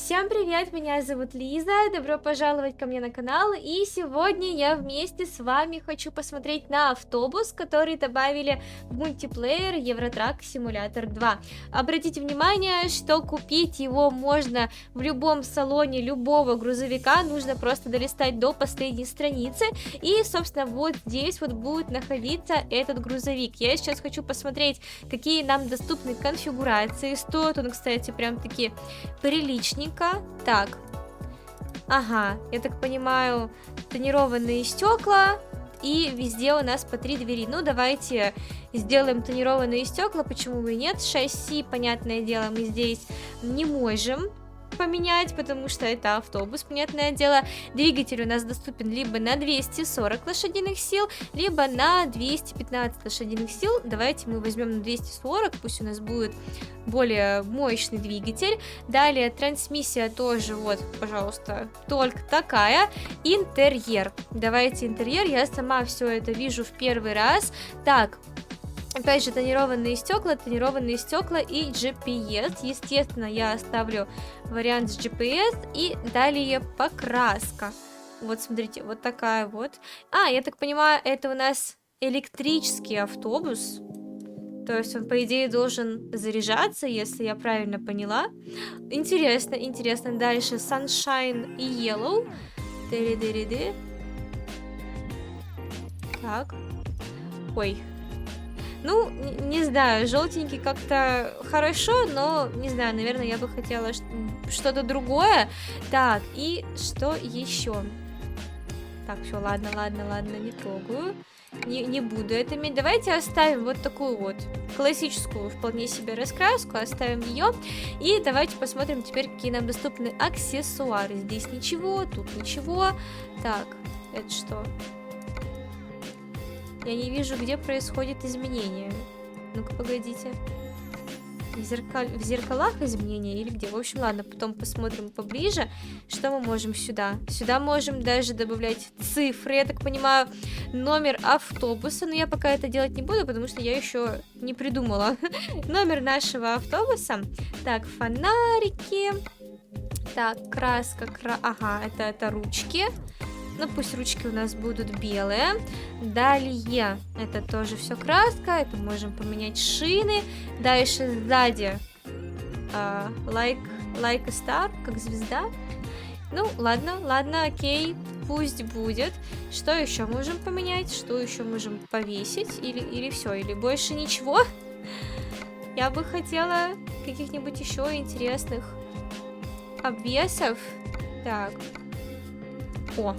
Всем привет, меня зовут Лиза, добро пожаловать ко мне на канал, и сегодня я вместе с вами хочу посмотреть на автобус, который добавили в мультиплеер Евротрак Симулятор 2. Обратите внимание, что купить его можно в любом салоне любого грузовика, нужно просто долистать до последней страницы, и, собственно, вот здесь вот будет находиться этот грузовик. Я сейчас хочу посмотреть, какие нам доступны конфигурации, стоит он, кстати, прям таки приличненько. Так, ага, я так понимаю, тонированные стекла, и везде у нас по 3 двери. Ну, давайте сделаем тонированные стекла, почему бы и нет. Шасси, понятное дело, мы здесь не можем поменять, потому что это автобус, понятное дело. Двигатель у нас доступен либо на 240 лошадиных сил, либо на 215 лошадиных сил. Давайте мы возьмем на 240, пусть у нас будет более мощный двигатель. Далее трансмиссия тоже, вот, пожалуйста, только такая. Интерьер. Давайте интерьер, я сама все это вижу в первый раз. Так, опять же, тонированные стекла и GPS. Естественно, я оставлю вариант с GPS. И далее покраска. Вот, смотрите, вот такая вот. Я так понимаю, это у нас электрический автобус. То есть он, по идее, должен заряжаться, если я правильно поняла. Интересно, интересно. Дальше Sunshine и Yellow. Дыри-дыри-ды. Так. Ой. Ну, не знаю, желтенький как-то хорошо, но, не знаю, наверное, я бы хотела что-то другое. Так, и что еще? Так, все, ладно, не трогаю. Не буду это иметь. Давайте оставим вот такую вот классическую вполне себе раскраску, оставим ее. И давайте посмотрим теперь, какие нам доступны аксессуары. Здесь ничего, тут ничего. Так, это что? Я не вижу, где происходит изменение. Ну-ка, погодите. В зеркалах изменения или где? В общем, ладно, потом посмотрим поближе, что мы можем сюда. Сюда можем даже добавлять цифры, я так понимаю, номер автобуса, но я пока это делать не буду, потому что я еще не придумала номер нашего автобуса. Так, фонарики. Так, краска, ага, это ручки. Ну, пусть ручки у нас будут белые. Далее, это тоже все краска. Это можем поменять шины. Дальше сзади like a star, как звезда. Ну, ладно, окей, пусть будет. Что еще можем поменять? Что еще можем повесить? Или все, или больше ничего? Я бы хотела каких-нибудь еще интересных обвесов. Так. О,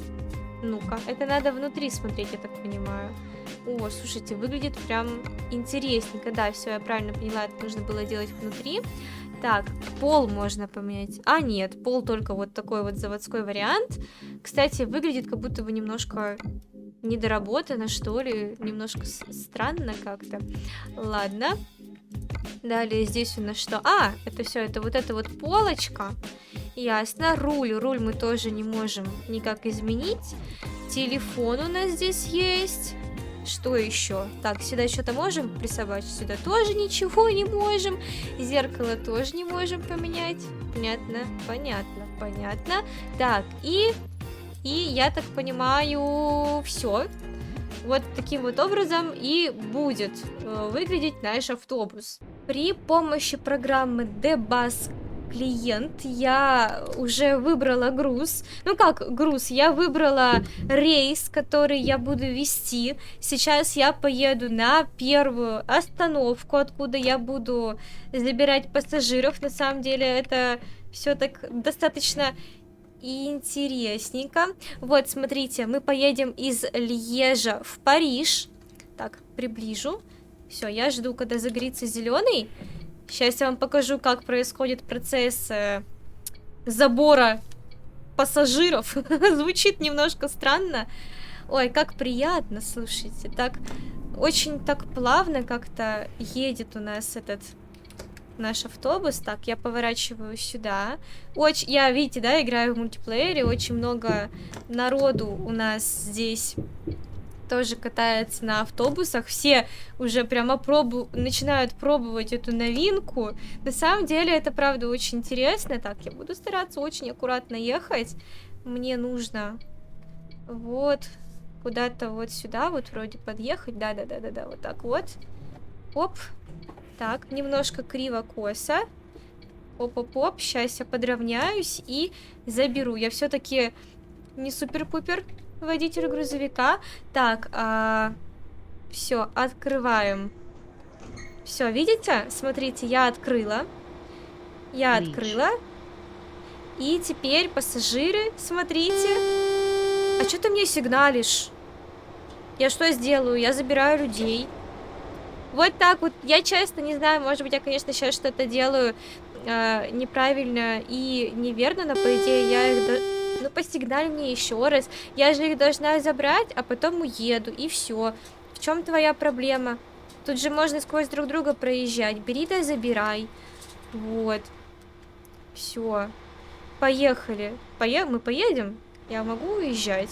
ну-ка, это надо внутри смотреть, я так понимаю. О, слушайте, выглядит прям интересненько. Да, все, я правильно поняла, это нужно было делать внутри. Так, пол можно поменять. Нет, пол только вот такой вот заводской вариант. Кстати, выглядит как будто бы немножко недоработано, что ли. Немножко странно как-то. Ладно. Далее здесь у нас что? Это все, это вот эта вот полочка. Ясно. Руль мы тоже не можем никак изменить. Телефон у нас здесь есть. Что еще? Так, сюда что-то можем присобачить? Сюда тоже ничего не можем. Зеркало тоже не можем поменять. Понятно. Так, и я так понимаю, все. Вот таким вот образом и будет выглядеть наш автобус. При помощи программы DBus Клиент я уже выбрала груз. Ну как груз? Я выбрала рейс, который я буду вести. Сейчас я поеду на первую остановку, откуда я буду забирать пассажиров. На самом деле это все так достаточно интересненько. Вот, смотрите, мы поедем из Льежа в Париж. Так, приближу. Все, я жду, когда загорится зеленый. Сейчас я вам покажу, как происходит процесс забора пассажиров. Звучит немножко странно. Ой, как приятно, слушайте. Так, очень так плавно как-то едет у нас этот наш автобус. Так, я поворачиваю сюда. Я, видите, да, играю в мультиплеере. Очень много народу у нас здесь тоже катается на автобусах. Все уже прямо начинают пробовать эту новинку. На самом деле это, правда, очень интересно. Так, я буду стараться очень аккуратно ехать. Мне нужно вот куда-то вот сюда вот вроде подъехать. Да-да-да-да-да, вот так вот. Оп. Так, немножко криво-косо. Оп-оп-оп. Сейчас я подровняюсь и заберу. Я все-таки не супер-пупер водитель грузовика. Так, все, открываем. Все, видите? Смотрите, я открыла. Я открыла. И теперь пассажиры, смотрите. А что ты мне сигналишь? Я что сделаю? Я забираю людей. Вот так вот. Я честно не знаю, может быть, я, конечно, сейчас что-то делаю неправильно и неверно, но, по идее, я их... Ну, посигналь мне еще раз. Я же их должна забрать, а потом уеду, и все. В чем твоя проблема? Тут же можно сквозь друг друга проезжать. Бери да забирай. Вот. Все. Поехали. Мы поедем? Я могу уезжать?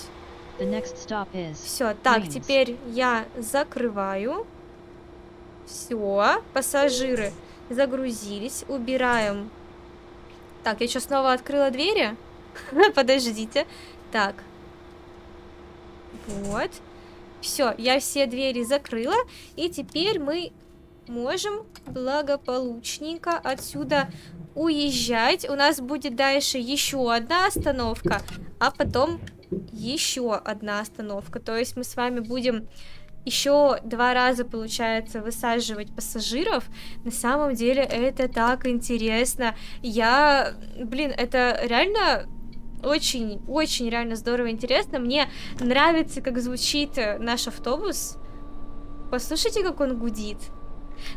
Все, так, теперь я закрываю. Все, пассажиры загрузились. Убираем. Так, я что, снова открыла двери? Подождите. Так. Вот. Все, я все двери закрыла. И теперь мы можем благополучненько отсюда уезжать. У нас будет дальше еще одна остановка, а потом еще одна остановка. То есть мы с вами будем еще 2 раза, получается, высаживать пассажиров. На самом деле это так интересно. Блин, это реально очень реально здорово интересно. Мне нравится, как звучит наш автобус. Послушайте, как он гудит.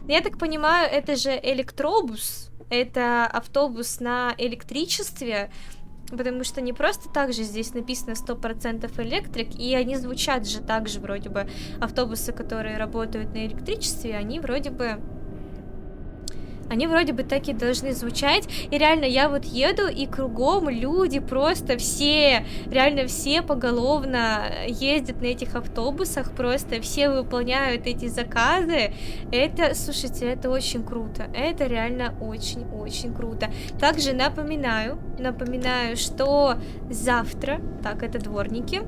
Я так понимаю, это же электробус. Это автобус на электричестве. Потому что не просто так же здесь написано 100% электрик, и они звучат же так же, вроде бы, автобусы, которые работают на электричестве, они вроде бы так и должны звучать. И реально, я вот еду, и кругом люди просто все, реально все поголовно ездят на этих автобусах, просто все выполняют эти заказы. Это, слушайте, это очень круто. Это реально очень-очень круто. Также напоминаю, что завтра... Так, это дворники.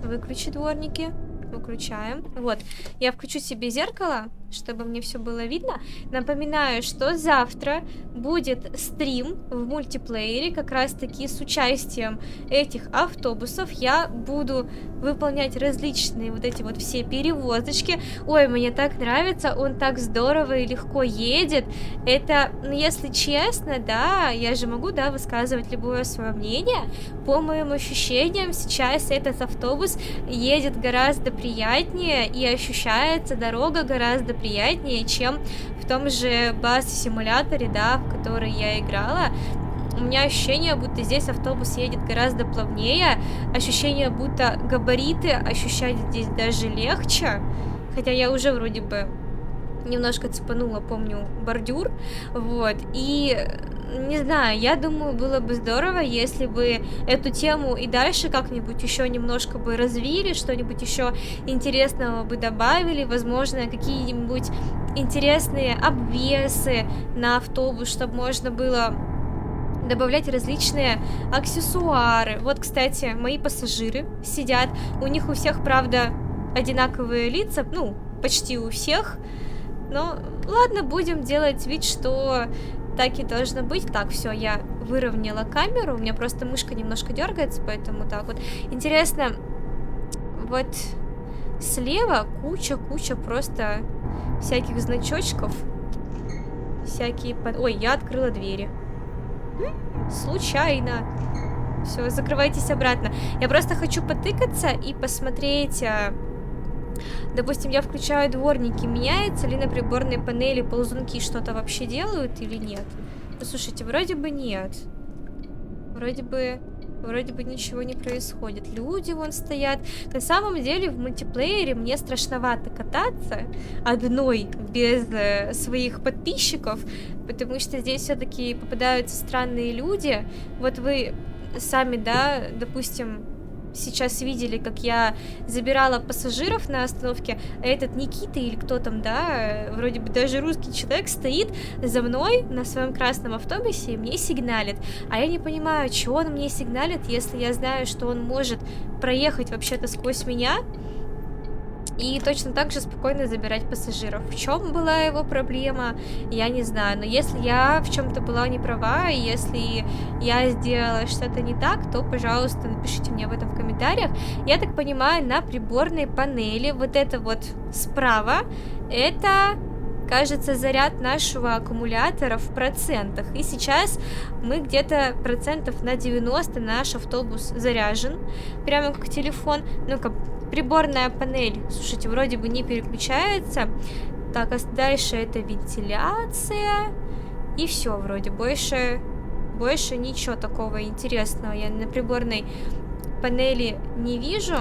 Выключи дворники. Выключаем. Вот, я включу себе зеркало, чтобы мне все было видно. Напоминаю, что завтра будет стрим в мультиплеере, как раз таки с участием этих автобусов. Я буду выполнять различные вот эти вот все перевозочки. Ой, мне так нравится, он так здорово и легко едет. Это, ну, если честно, да, я же могу, да, высказывать любое свое мнение. По моим ощущениям, сейчас этот автобус едет гораздо приятнее, и ощущается дорога гораздо приятнее, чем в том же бас-симуляторе, да, в который я играла. У меня ощущение, будто здесь автобус едет гораздо плавнее, ощущение, будто габариты ощущать здесь даже легче, хотя я уже вроде бы немножко цепанула, помню, бордюр, вот, и не знаю, я думаю, было бы здорово, если бы эту тему и дальше как-нибудь еще немножко бы развили, что-нибудь еще интересного бы добавили, возможно, какие-нибудь интересные обвесы на автобус, чтобы можно было добавлять различные аксессуары. Вот, кстати, мои пассажиры сидят, у них у всех, правда, одинаковые лица, ну, почти у всех, но ладно, будем делать вид, что так и должно быть. Так, все, я выровняла камеру, у меня просто мышка немножко дергается, поэтому так вот. Интересно, вот слева куча просто всяких значочков, всякие... Ой, я открыла двери. Случайно. Все, закрывайтесь обратно. Я просто хочу потыкаться и посмотреть... Допустим, я включаю дворники, меняется ли на приборной панели ползунки что-то вообще делают или нет? Ну, слушайте, вроде бы нет. Вроде бы ничего не происходит. Люди вон стоят. На самом деле в мультиплеере мне страшновато кататься одной без своих подписчиков, потому что здесь все-таки попадаются странные люди. Вот вы сами, да, допустим, сейчас видели, как я забирала пассажиров на остановке, а этот Никита или кто там, да, вроде бы даже русский человек стоит за мной на своем красном автобусе и мне сигналит. А я не понимаю, чего он мне сигналит, если я знаю, что он может проехать вообще-то сквозь меня и точно так же спокойно забирать пассажиров. В чем была его проблема, я не знаю. Но если я в чем-то была не права, и если я сделала что-то не так, то, пожалуйста, напишите мне об этом в комментариях. Я так понимаю, на приборной панели вот это вот справа, это, кажется, заряд нашего аккумулятора в процентах. И сейчас мы где-то процентов на 90 наш автобус заряжен, прямо как телефон. Ну-ка, приборная панель, слушайте, вроде бы не переключается. Так, а дальше это вентиляция. И все, вроде, больше ничего такого интересного я на приборной панели не вижу.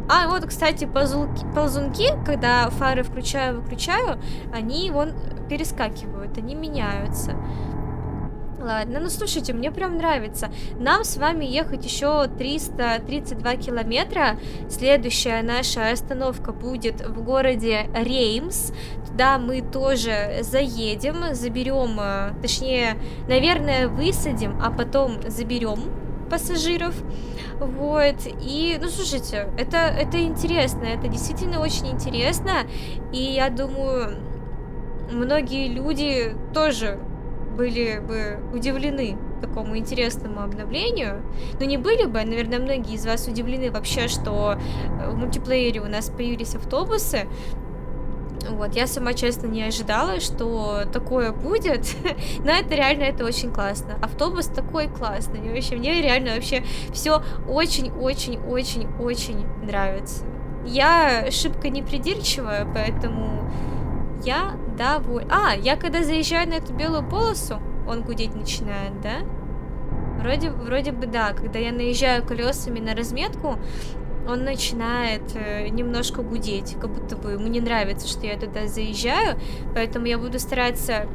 А, вот, кстати, ползунки, когда фары включаю-выключаю, они вон перескакивают, они меняются. Ладно, ну слушайте, мне прям нравится. Нам с вами ехать еще 332 километра. Следующая наша остановка будет в городе Реймс. Туда мы тоже заедем, заберем, точнее, наверное, высадим, а потом заберем пассажиров. Вот, и, ну, слушайте, это интересно, это действительно очень интересно, и я думаю, многие люди тоже были бы удивлены такому интересному обновлению. Ну, не были бы, наверное, многие из вас удивлены вообще, что в мультиплеере у нас появились автобусы. Вот, я сама, честно, не ожидала, что такое будет, но это реально, это очень классно. Автобус такой классный, вообще, мне реально вообще все очень-очень-очень-очень нравится. Я шибко непридирчивая, поэтому я довольна. Я когда заезжаю на эту белую полосу, он гудеть начинает, да? Вроде бы да, когда я наезжаю колесами на разметку, он начинает немножко гудеть, как будто бы ему не нравится, что я туда заезжаю, поэтому я буду стараться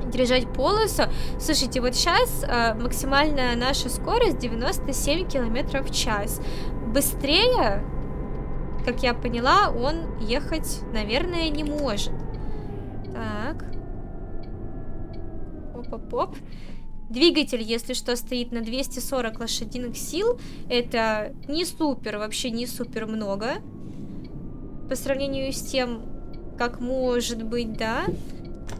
держать полосу. Слушайте, вот сейчас максимальная наша скорость 97 км в час. Быстрее, как я поняла, он ехать, наверное, не может. Так. Оп-оп-оп. Двигатель, если что, стоит на 240 лошадиных сил. Это не супер, вообще не супер много. По сравнению с тем, как может быть, да.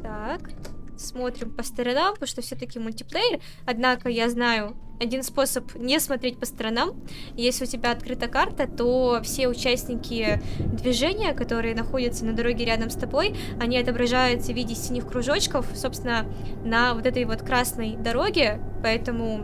Так. Смотрим по сторонам, потому что все-таки мультиплеер. Однако я знаю один способ не смотреть по сторонам. Если у тебя открыта карта, то все участники движения, которые находятся на дороге рядом с тобой, они отображаются в виде синих кружочков, собственно, на вот этой вот красной дороге. Поэтому,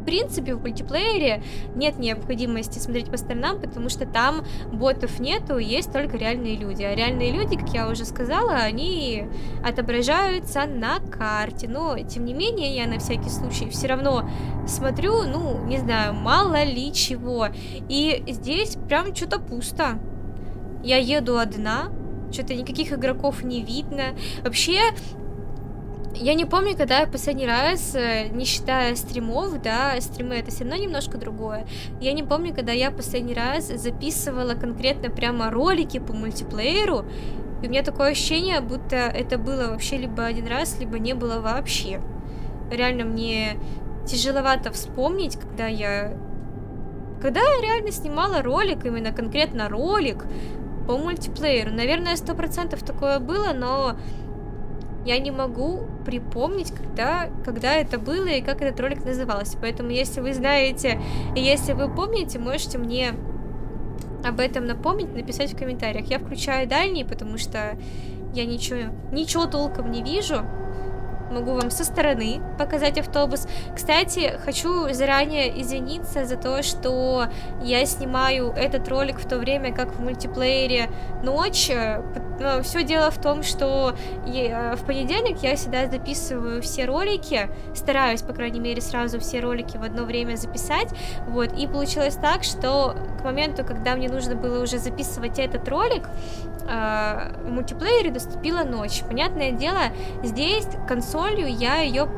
в принципе, в мультиплеере нет необходимости смотреть по сторонам, потому что там ботов нету, есть только реальные люди. А реальные люди, как я уже сказала, они отображаются на карте. Но, тем не менее, я на всякий случай все равно смотрю, ну, не знаю, мало ли чего. И здесь прям что-то пусто. Я еду одна, что-то никаких игроков не видно. Вообще, я не помню, когда я последний раз, не считая стримов, да, стримы это все равно немножко другое. Я не помню, когда я последний раз записывала конкретно прямо ролики по мультиплееру, и у меня такое ощущение, будто это было вообще либо один раз, либо не было вообще. Реально мне тяжеловато вспомнить, когда я реально снимала ролик, именно конкретно ролик по мультиплееру. Наверное, 100% такое было, но я не могу припомнить, когда это было и как этот ролик назывался. Поэтому, если вы знаете и если вы помните, можете мне об этом напомнить, написать в комментариях. Я включаю дальний, потому что я ничего толком не вижу. Могу вам со стороны показать автобус. Кстати, хочу заранее извиниться за то, что я снимаю этот ролик в то время, как в мультиплеере ночь. Все дело в том, что в понедельник я всегда записываю все ролики, стараюсь, по крайней мере, сразу все ролики в одно время записать. Вот, и получилось так, что к моменту, когда мне нужно было уже записывать этот ролик, в мультиплеере наступила ночь. Понятное дело, здесь консолью я ее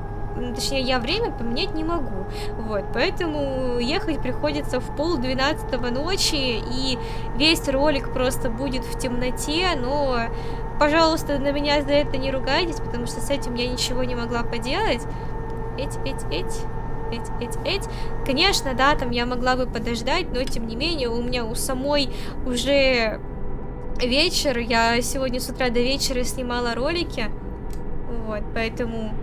точнее, я время поменять не могу. Вот, поэтому ехать приходится в 11:30 ночи, и весь ролик просто будет в темноте, но, пожалуйста, на меня за это не ругайтесь, потому что с этим я ничего не могла поделать. Конечно, да, там я могла бы подождать, но тем не менее у меня у самой уже вечер, я сегодня с утра до вечера снимала ролики, вот, поэтому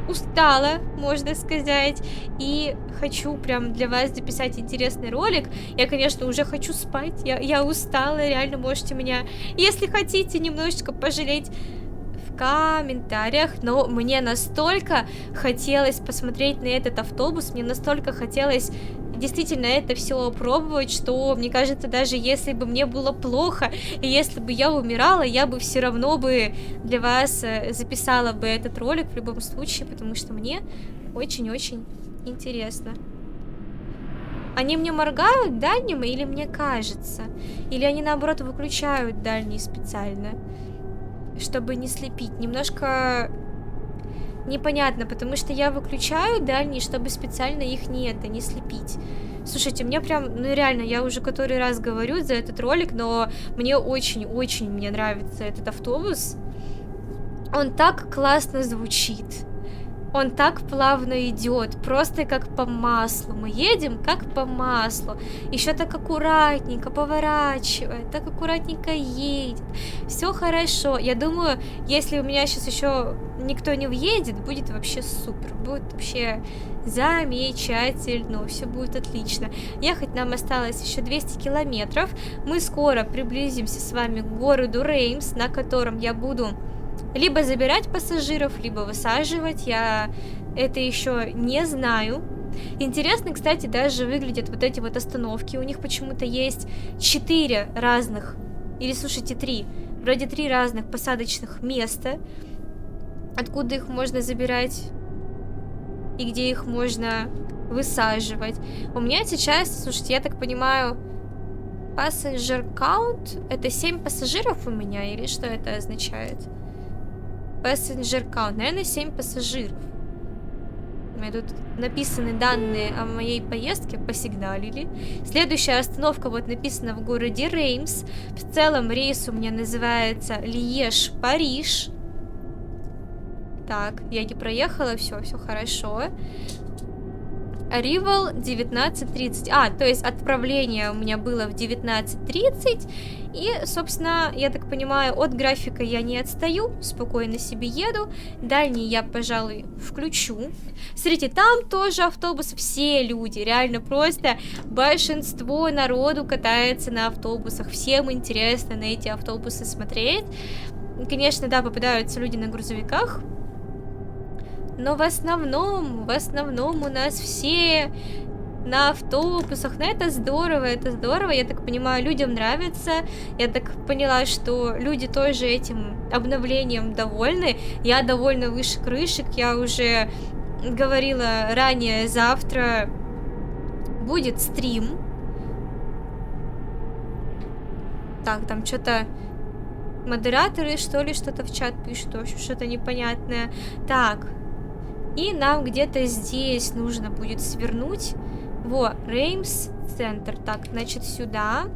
устала, можно сказать, и хочу прям для вас записать интересный ролик. Я, конечно, уже хочу спать, я устала, реально можете меня, если хотите, немножечко пожалеть в комментариях, но мне настолько хотелось посмотреть на этот автобус, мне настолько хотелось действительно это все опробовать, что, мне кажется, даже если бы мне было плохо, и если бы я умирала, я бы все равно бы для вас записала бы этот ролик в любом случае, потому что мне очень-очень интересно. Они мне моргают дальним, или мне кажется? Или они, наоборот, выключают дальний специально, чтобы не слепить? Немножко непонятно, потому что я выключаю дальний, чтобы специально их не слепить. Слушайте, мне прям, ну реально, я уже который раз говорю за этот ролик, но мне очень-очень нравится этот автобус. Он так классно звучит. Он так плавно идет, просто как по маслу. Мы едем как по маслу. Еще так аккуратненько поворачивает, так аккуратненько едет. Все хорошо. Я думаю, если у меня сейчас еще никто не въедет, будет вообще супер. Будет вообще замечательно. Все будет отлично. Ехать нам осталось еще 200 километров. Мы скоро приблизимся с вами к городу Реймс, на котором я буду либо забирать пассажиров, либо высаживать. Я это еще не знаю. Интересно, кстати, даже выглядят вот эти вот остановки. У них почему-то есть 4 разных, или, слушайте, 3. Вроде 3 разных посадочных места, откуда их можно забирать и где их можно высаживать. У меня сейчас, слушайте, я так понимаю, passenger count — это 7 пассажиров у меня, или что это означает? Passenger count, наверное, 7 пассажиров. У меня тут написаны данные о моей поездке, посигналили. Следующая остановка вот написана в городе Реймс. В целом рейс у меня называется Льеж-Париж. Так, я не проехала, все хорошо. Arrival 19:30. То есть отправление у меня было в 19:30. И, собственно, я так понимаю, от графика я не отстаю. Спокойно себе еду. Дальний я, пожалуй, включу. Смотрите, там тоже автобусы. Все люди, реально просто большинство народу катается на автобусах. Всем интересно на эти автобусы смотреть. Конечно, да, попадаются люди на грузовиках. Но в основном у нас все на автобусах. Но это здорово. Я так понимаю, людям нравится. Я так поняла, что люди тоже этим обновлением довольны. Я довольна выше крышек. Я уже говорила ранее, завтра будет стрим. Так, там что-то модераторы, что ли, что-то в чат пишут. В общем, что-то непонятное. Так. И нам где-то здесь нужно будет свернуть. Во, Реймс центр. Так, значит, сюда.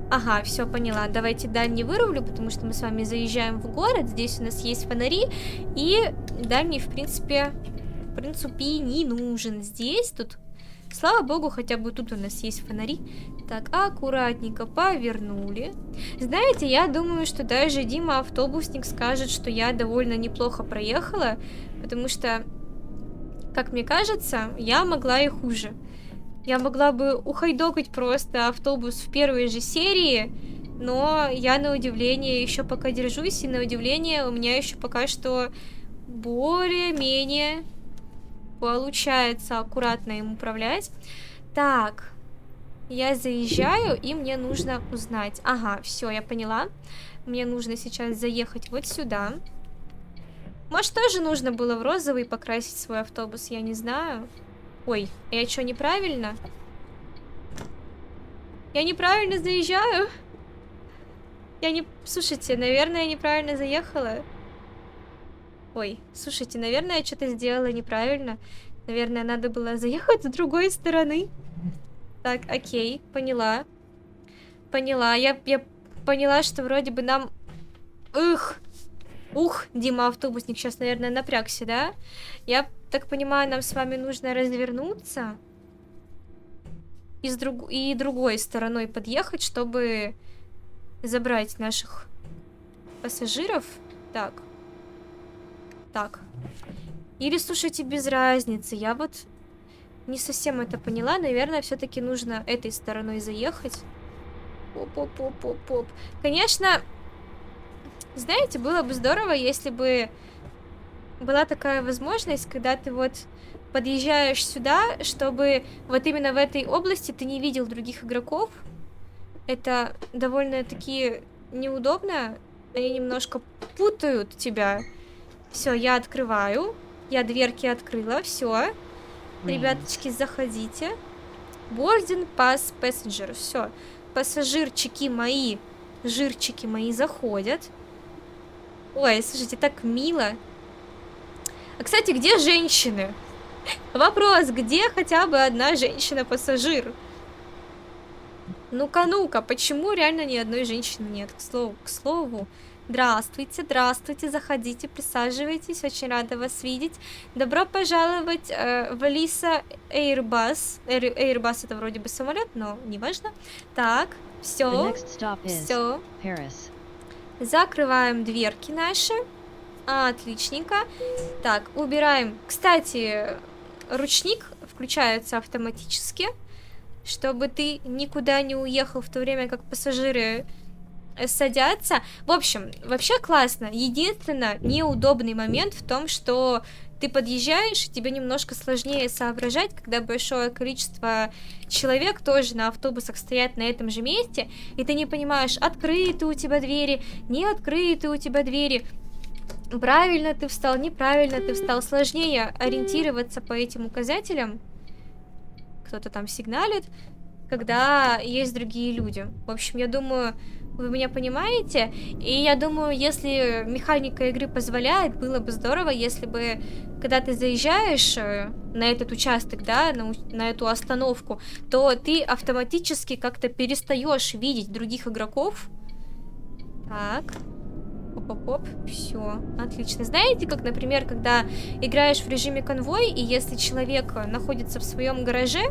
Ага, все, поняла. Давайте дальний вырублю, потому что мы с вами заезжаем в город. Здесь у нас есть фонари. И дальний, в принципе, не нужен. Здесь, тут, слава богу, хотя бы тут у нас есть фонари. Так, аккуратненько повернули. Знаете, я думаю, что даже Дима автобусник скажет, что я довольно неплохо проехала, потому что, как мне кажется, я могла и хуже. Я могла бы ухайдокать просто автобус в первой же серии, но я, на удивление, еще пока держусь, и на удивление у меня еще пока что более-менее получается аккуратно им управлять. Так, я заезжаю, и мне нужно узнать. Ага, все, я поняла. Мне нужно сейчас заехать вот сюда. Может, тоже нужно было в розовый покрасить свой автобус, я не знаю. Ой, я что, неправильно? Я неправильно заезжаю? Слушайте, наверное, я неправильно заехала. Ой, слушайте, наверное, я что-то сделала неправильно. Наверное, надо было заехать с другой стороны. Так, окей, поняла. Поняла, я поняла, что вроде бы нам... Ух, Дима, автобусник сейчас, наверное, напрягся, да? Я так понимаю, нам с вами нужно развернуться и другой стороной подъехать, чтобы забрать наших пассажиров. Так. Так. Или, слушайте, без разницы. Я вот не совсем это поняла. Наверное, все-таки нужно этой стороной заехать. Поп-поп-поп-поп-поп. Конечно, знаете, было бы здорово, если бы была такая возможность, когда ты вот подъезжаешь сюда, чтобы вот именно в этой области ты не видел других игроков. Это довольно-таки неудобно. Они немножко путают тебя. Все, я открываю. Я дверки открыла, все. Ребяточки, заходите. Boarding Pass Passenger. Все. Пассажирчики мои, жирчики мои заходят. Ой, слушайте, так мило. А, кстати, где женщины? Вопрос, где хотя бы одна женщина-пассажир? Ну-ка, ну-ка, почему реально ни одной женщины нет? К слову. Здравствуйте, здравствуйте, заходите, присаживайтесь, очень рада вас видеть. Добро пожаловать в Алиса Airbus. Airbus это вроде бы самолет, но неважно. Так, все, все. Закрываем дверки наши. Отличненько. Так, убираем. Кстати, ручник включается автоматически, чтобы ты никуда не уехал в то время, как пассажиры садятся. В общем, вообще классно. Единственное, неудобный момент в том, что ты подъезжаешь, и тебе немножко сложнее соображать, когда большое количество человек тоже на автобусах стоят на этом же месте, и ты не понимаешь, открыты у тебя двери, не открыты у тебя двери, правильно ты встал, неправильно ты встал. Сложнее ориентироваться по этим указателям. Кто-то там сигналит, когда есть другие люди. В общем, я думаю, вы меня понимаете, и я думаю, если механика игры позволяет, было бы здорово, если бы, когда ты заезжаешь на этот участок, да, на эту остановку, то ты автоматически как-то перестаешь видеть других игроков. Так. Оп-оп-оп, все, отлично. Знаете, как, например, когда играешь в режиме конвой, и если человек находится в своем гараже,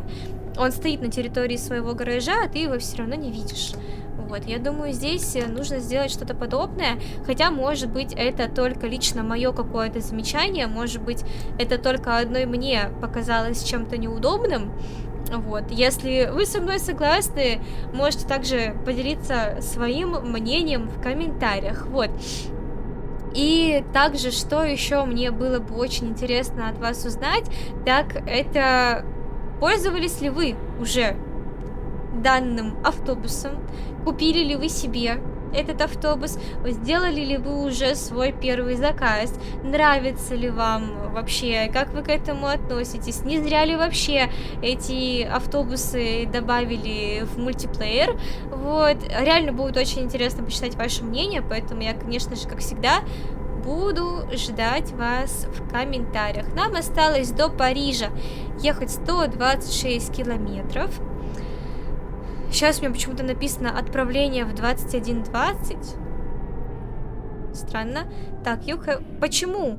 он стоит на территории своего гаража, а ты его все равно не видишь. Вот, я думаю, здесь нужно сделать что-то подобное, хотя, может быть, это только лично мое какое-то замечание, может быть, это только одной мне показалось чем-то неудобным. Вот, если вы со мной согласны, можете также поделиться своим мнением в комментариях. Вот. И также, что еще мне было бы очень интересно от вас узнать, так это пользовались ли вы уже данным автобусом, купили ли вы себе этот автобус, сделали ли вы уже свой первый заказ, нравится ли вам вообще, как вы к этому относитесь, не зря ли вообще эти автобусы добавили в мультиплеер. Вот, реально будет очень интересно почитать ваше мнение, поэтому я, конечно же, как всегда, буду ждать вас в комментариях. Нам осталось до Парижа ехать 126 километров. Сейчас у меня почему-то написано отправление в 21:20. Странно. Так, почему?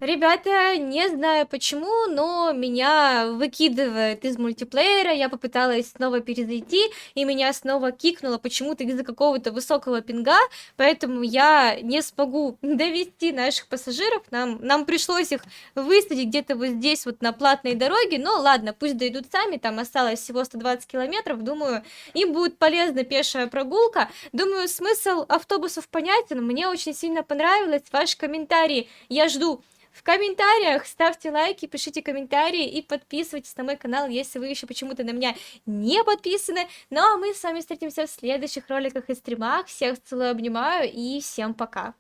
Ребята, не знаю почему, но меня выкидывает из мультиплеера, я попыталась снова перезайти, и меня снова кикнуло почему-то из-за какого-то высокого пинга, поэтому я не смогу довести наших пассажиров, нам пришлось их высадить где-то вот здесь вот на платной дороге, но ладно, пусть дойдут сами, там осталось всего 120 километров, думаю, им будет полезна пешая прогулка, думаю, смысл автобусов понятен, мне очень сильно понравилось, ваши комментарии я жду. В комментариях ставьте лайки, пишите комментарии и подписывайтесь на мой канал, если вы еще почему-то на меня не подписаны. Ну а мы с вами встретимся в следующих роликах и стримах. Всех целую, обнимаю и всем пока.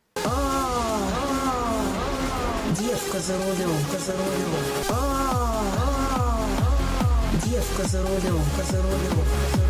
Девка за рулем, девка за рулем,